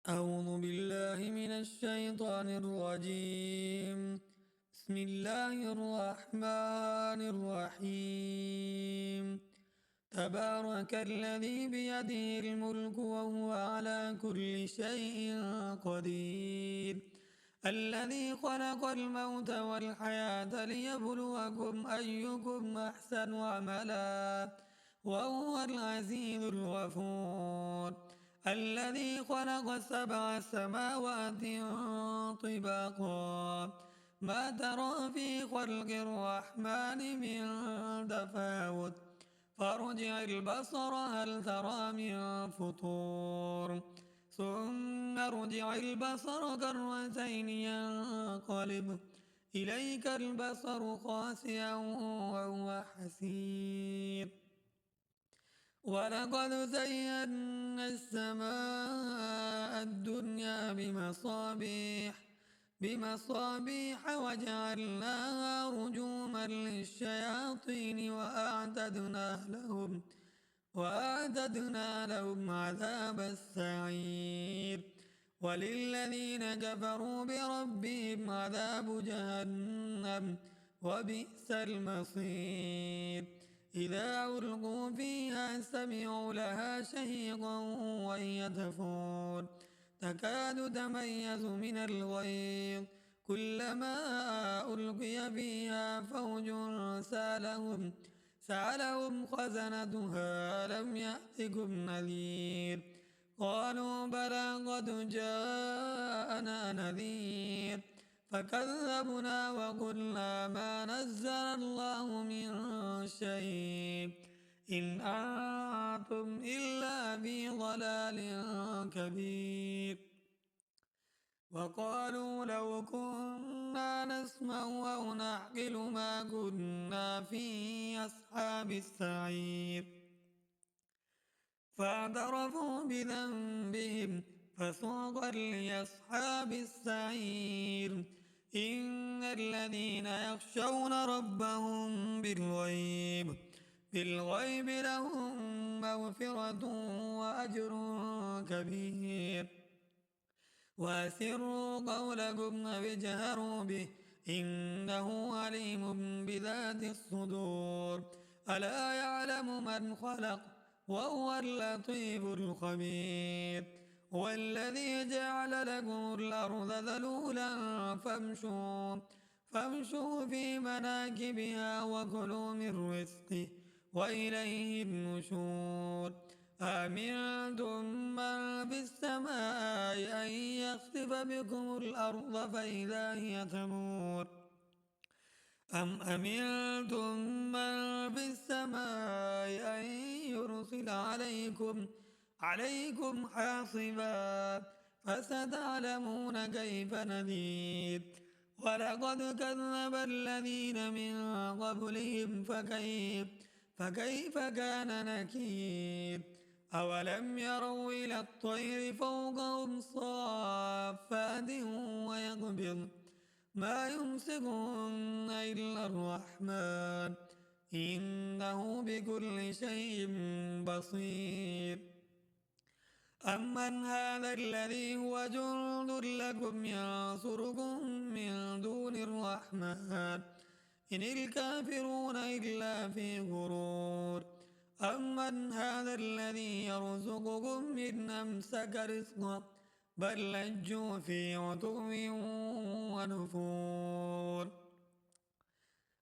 أعوذ بالله من الشيطان الرجيم. بسم الله الرحمن الرحيم. تبارك الذي بيده الملك وهو على كل شيء قدير. الذي خلق الموت والحياة ليبلوكم أيكم أحسن عملا وهو العزيز الغفور. الذي خلق 7 سماوات طباقا ما ترى في خلق الرحمن من تفاوت فارجع البصر هل ترى من فطور ثم ارجع البصر كرتين ينقلب إليك البصر خاسئا وهو حسير. ولقد زينا السماء الدنيا بمصابيح وجعلناها رجوما للشياطين وأعتدنا لهم عذاب السعير. وللذين كفروا بربهم عذاب جهنم وبئس المصير. إذا ألقوا فيها سمعوا لها شهيقا وهي تفور تكاد تميز من الغيظ كلما ألقي فيها فوج سألهم خزنتها ألم يأتكم نذير قالوا بلى قد جاءنا نذير فكذبنا وقلنا ما نزل الله من شيء إن أنتم إلا في ضلال كبير. وقالوا لو كنا نسمع أو نعقل ما كنا في أصحاب السعير فاعترفوا بذنبهم فسوقا لأصحاب السعير. إن الذين يخشون ربهم بالغيب لهم مغفرة وأجر كبير. وأسروا قولكم أو اجهروا به إنه عليم بذات الصدور. ألا يعلم من خلق وهو اللطيف الخبير. هو الذي جعل لكم الأرض ذلولا فامشوا في مناكبها وكلوا من رزقه وإليه النشور. أأمنتم من في السماء أن يخسف بكم الأرض فإذا هي تمور أم أمنتم من في السماء أن يرسل عليكم حاصبا فستعلمون كيف نذير. ولقد كذب الذين من قبلهم فكيف كان نكير. أولم يروا إلى الطير فوقهم صافات ويقبض ما يمسكهن إلا الرحمن إنه بكل شيء بصير. أمن هذا الذي هو جند لكم ينصركم من دون الرحمن إن الكافرون إلا في غرور. أمن هذا الذي يرزقكم إن أمسك رزقه بل لجوا في عتو ونفور.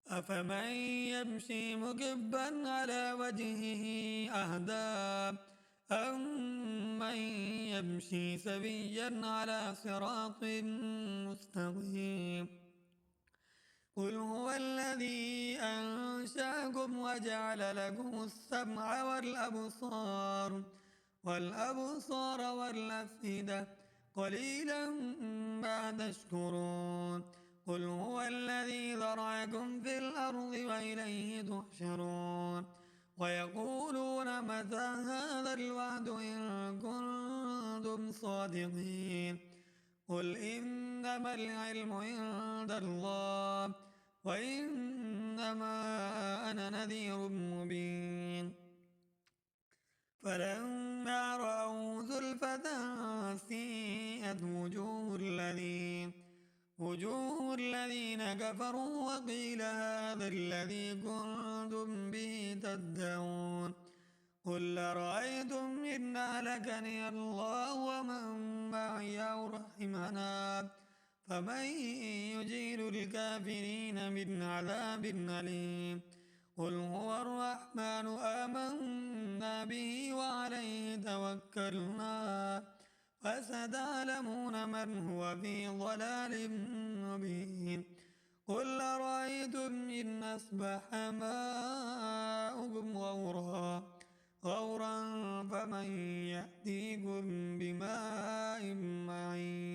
أفمن يمشي مكبا على وجهه أهدى أمن يمشي سويا على صراط مستقيم. قل هو الذي أنشأكم وجعل لكم السمع والأبصار والأفئدة قليلا ما تشكرون. قل هو الذي ذرأكم في الأرض وإليه تحشرون. ويقولون متى هذا الوعد إن كنتم صادقين. قل إنما العلم عند الله وإنما أنا نذير مبين. فلما رأوا زلفة وجلت وجوه الذين كفروا وقيل هذا الذي كنتم به تدعون قل أرأيتم إن أهلكني الله ومن معي أو رحمنا فمن يجير الكافرين من عذاب أليم قل هو الرحمن آمنا به وعليه توكلنا فستعلمون من هو في ضلال مبين قل أرأيتم إن أصبح ماؤكم غورا فمن يأتيكم بماء معين